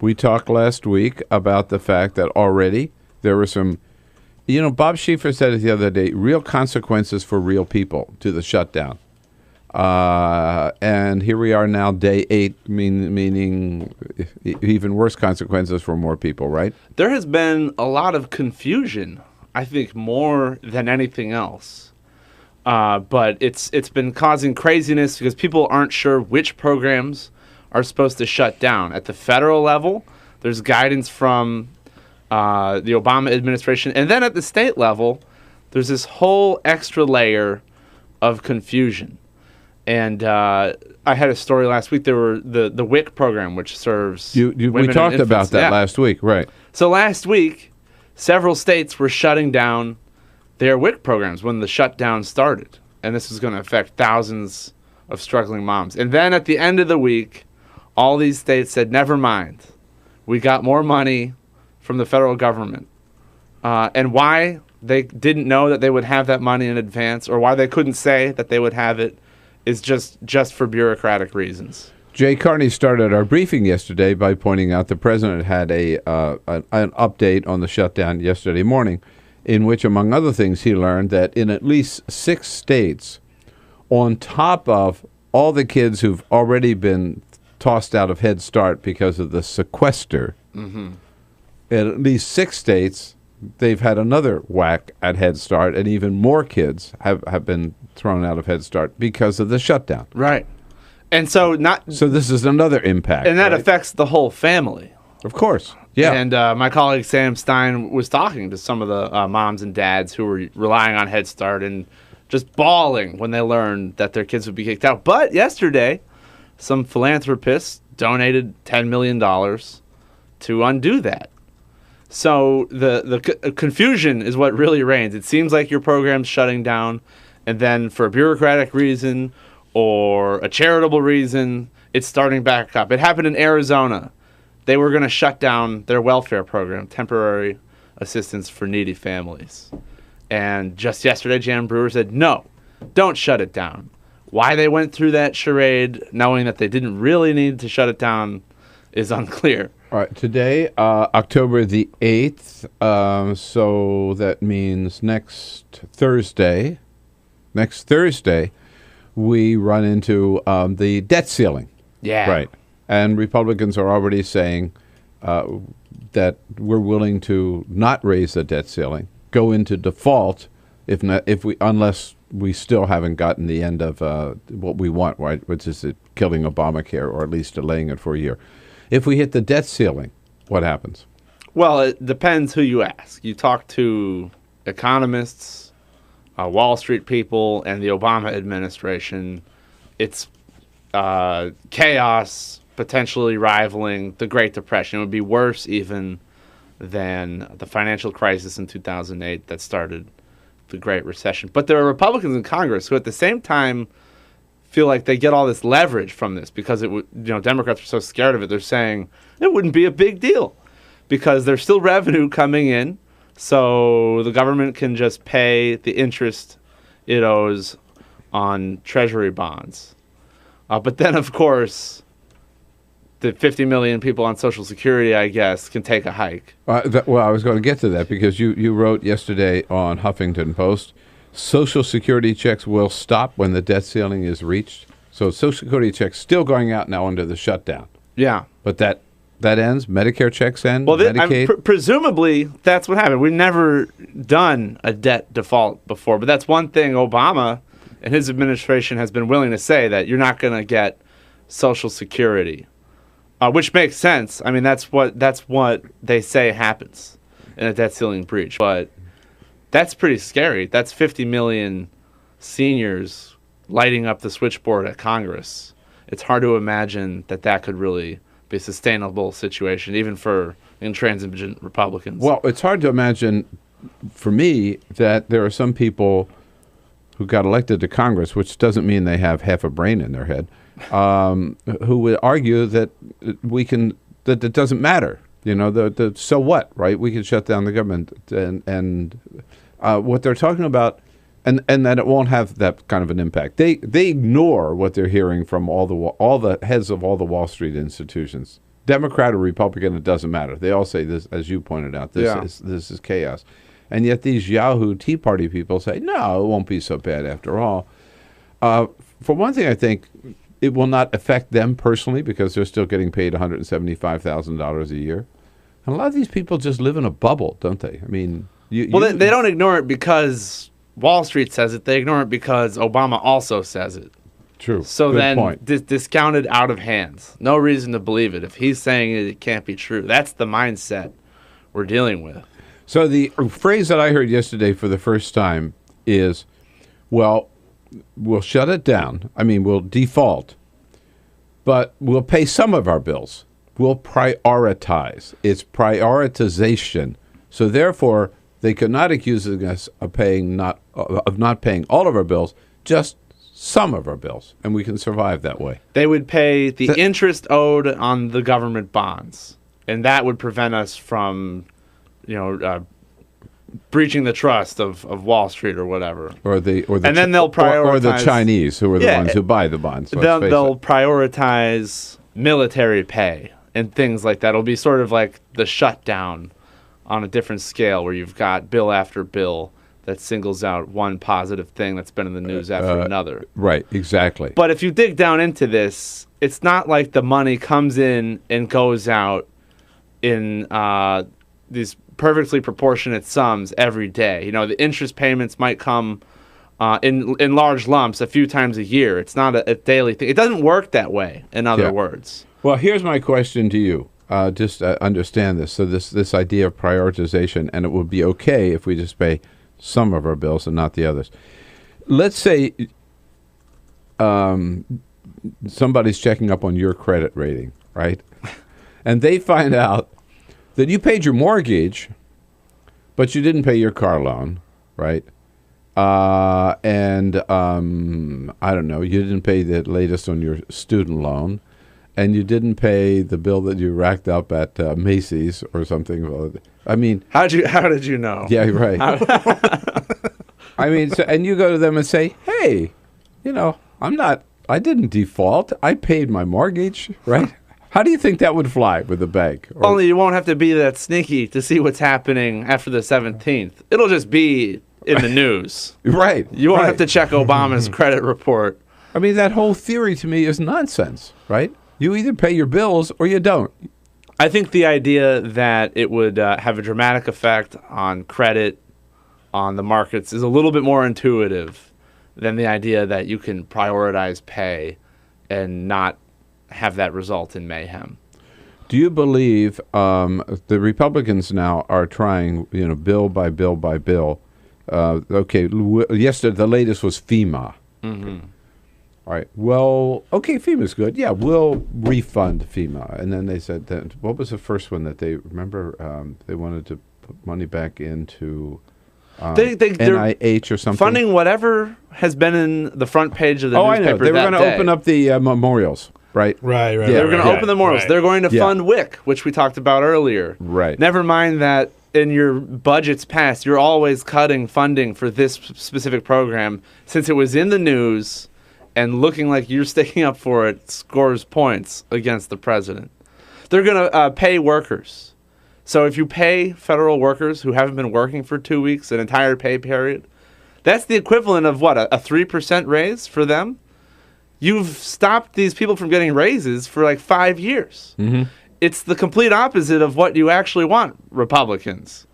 We talked last week about the fact that already there were some, Bob Schieffer said it the other day, real consequences for real people to the shutdown. And here we are now, day 8, meaning even worse consequences for more people, right? There has been a lot of confusion, I think, more than anything else. But it's been causing craziness because people aren't sure which programs are supposed to shut down. At the federal level, there's guidance from the Obama administration. And then at the state level, there's this whole extra layer of confusion. And I had a story last week. There were the WIC program, which serves women we talked and about that last week, right? So last week, several states were shutting down their WIC programs when the shutdown started. And this is going to affect thousands of struggling moms. And then at the end of the week, all these states said, never mind. We got more money from the federal government. And why they didn't know that they would have that money in advance, or why they couldn't say that they would have it, is just for bureaucratic reasons. Jay Carney started our briefing yesterday by pointing out the president had an update on the shutdown yesterday morning, in which, among other things, he learned that in at least 6 states, on top of all the kids who've already been tossed out of Head Start because of the sequester, in at least 6 states, they've had another whack at Head Start, and even more kids have been thrown out of Head Start because of the shutdown. Right. And so this is another impact. And that right? affects the whole family. Of course. Yeah. And my colleague Sam Stein was talking to some of the moms and dads who were relying on Head Start and just bawling when they learned that their kids would be kicked out. But yesterday, some philanthropists donated $10 million to undo that. So the confusion is what really reigns. It seems like your program's shutting down, and then for a bureaucratic reason or a charitable reason, it's starting back up. It happened in Arizona. They were going to shut down their welfare program, temporary assistance for needy families. And just yesterday, Jan Brewer said, no, don't shut it down. Why they went through that charade, knowing that they didn't really need to shut it down, is unclear. All right, today, October the 8th, so that means next Thursday, we run into the debt ceiling. Yeah. Right. And Republicans are already saying that we're willing to not raise the debt ceiling, go into default unless we still haven't gotten the end of what we want, right, which is killing Obamacare, or at least delaying it for a year. If we hit the debt ceiling, what happens? Well, it depends who you ask. You talk to economists, Wall Street people, and the Obama administration. It's chaos, potentially rivaling the Great Depression. It would be worse even than the financial crisis in 2008 that started the Great Recession. But there are Republicans in Congress who at the same time feel like they get all this leverage from this because Democrats are so scared of it. They're saying it wouldn't be a big deal because there's still revenue coming in, so the government can just pay the interest it owes on Treasury bonds. But then, of course, the 50 million people on Social Security, I guess, can take a hike. Well, I was going to get to that because you wrote yesterday on Huffington Post, Social Security checks will stop when the debt ceiling is reached. So Social Security checks still going out now under the shutdown. Yeah. But that ends? Medicare checks end? Well, Medicaid? Presumably, that's what happened. We've never done a debt default before. But that's one thing Obama and his administration has been willing to say, that you're not going to get Social Security, which makes sense. I mean, that's what they say happens in a debt ceiling breach. But that's pretty scary. That's 50 million seniors lighting up the switchboard at Congress. It's hard to imagine that could really be a sustainable situation, even for intransigent Republicans. Well, it's hard to imagine, for me, that there are some people who got elected to Congress, which doesn't mean they have half a brain in their head, who would argue that that it doesn't matter. So what, right? We can shut down the government, and what they're talking about, and that it won't have that kind of an impact. They ignore what they're hearing from all the heads of all the Wall Street institutions. Democrat or Republican, it doesn't matter. They all say this, as you pointed out, this is chaos. And yet these Yahoo Tea Party people say, no, it won't be so bad after all. For one thing, I think it will not affect them personally because they're still getting paid $175,000 a year. And a lot of these people just live in a bubble, don't they? I mean, they don't ignore it because Wall Street says it. They ignore it because Obama also says it. True. So Good then point. Discounted out of hands. No reason to believe it. If he's saying it, it can't be true. That's the mindset we're dealing with. So the phrase that I heard yesterday for the first time is, well, we'll shut it down. I mean, we'll default, but we'll pay some of our bills. We'll prioritize. It's prioritization. So therefore, they could not accuse us of not paying all of our bills, just some of our bills, and we can survive that way. They would pay the interest owed on the government bonds, and that would prevent us from, breaching the trust of Wall Street or whatever. And then they'll prioritize, or the Chinese, who are the ones who buy the bonds. They'll prioritize military pay and things like that. It'll be sort of like the shutdown on a different scale, where you've got bill after bill that singles out one positive thing that's been in the news after another. Right, exactly. But if you dig down into this, it's not like the money comes in and goes out in these perfectly proportionate sums every day. The interest payments might come in large lumps a few times a year. It's not a daily thing. It doesn't work that way, in other words. Well, here's my question to you. Just understand this. So this idea of prioritization, and it would be okay if we just pay some of our bills and not the others. Let's say somebody's checking up on your credit rating, right? And they find out that you paid your mortgage, but you didn't pay your car loan, right? And I don't know, you didn't pay the latest on your student loan, and you didn't pay the bill that you racked up at Macy's or something. I mean, how did you know? Yeah, right. I mean, and you go to them and say, "Hey, I didn't default. I paid my mortgage, right?" How do you think that would fly with the bank? Only you won't have to be that sneaky to see what's happening after the 17th. It'll just be in the news. Right. You won't have to check Obama's credit report. I mean, that whole theory to me is nonsense, right? You either pay your bills or you don't. I think the idea that it would have a dramatic effect on credit, on the markets, is a little bit more intuitive than the idea that you can prioritize pay and not have that result in mayhem. Do you believe the Republicans now are trying, bill by bill by bill? Yesterday, the latest was FEMA. Mm-hmm. All right. Well, okay, FEMA's good. Yeah, we'll refund FEMA. And then they said that, what was the first one that they wanted to put money back into NIH or something? Funding whatever has been in the front page of the newspaper. I know. They were going to open up the memorials, right? Right. Yeah, they were going to open the memorials. Right. They're going to fund WIC, which we talked about earlier. Right. Never mind that in your budgets past, you're always cutting funding for this specific program, since it was in the news and looking like you're sticking up for it scores points against the president. They're going to pay workers. So if you pay federal workers who haven't been working for 2 weeks, an entire pay period, that's the equivalent of what, a 3% raise for them? You've stopped these people from getting raises for like 5 years. Mm-hmm. It's the complete opposite of what you actually want, Republicans.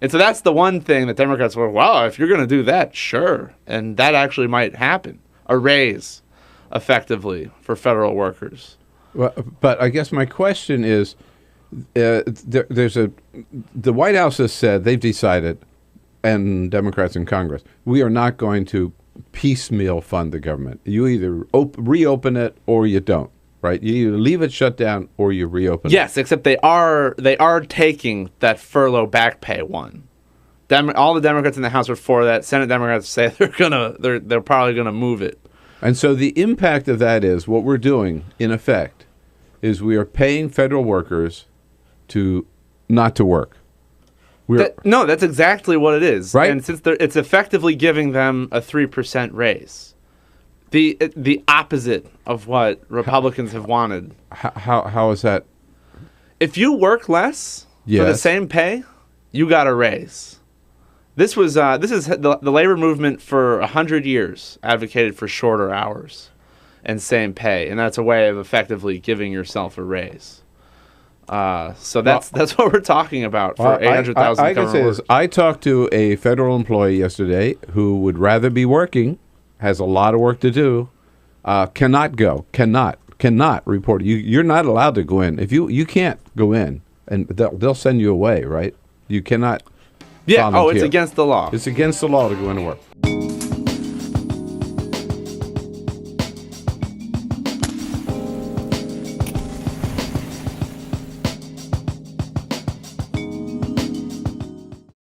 And so that's the one thing that Democrats were, well, if you're going to do that, sure. And that actually might happen. A raise, effectively, for federal workers. Well, but I guess my question is, the White House has said, they've decided, and Democrats in Congress, we are not going to piecemeal fund the government. You either reopen it or you don't, right? You either leave it shut down or you reopen it. Yes, except they are taking that furlough back pay one. All the Democrats in the House are for that. Senate Democrats say they're probably gonna move it. And so the impact of that is what we're doing, in effect, is we are paying federal workers not to work. No, that's exactly what it is. Right? And since it's effectively giving them a 3% raise, the opposite of what Republicans have wanted. How is that if you work less for the Yes. same pay, you got a raise. This is the labor movement for 100 years advocated for shorter hours and same pay, and that's a way of effectively giving yourself a raise. So that's what we're talking about for 800,000 I can say this. I talked to a federal employee yesterday who would rather be working, has a lot of work to do, cannot report. You're not allowed to go in. If you can't go in, and they'll send you away, right? You cannot. Yeah. Volunteer. Oh, it's against the law. It's against the law to go into work.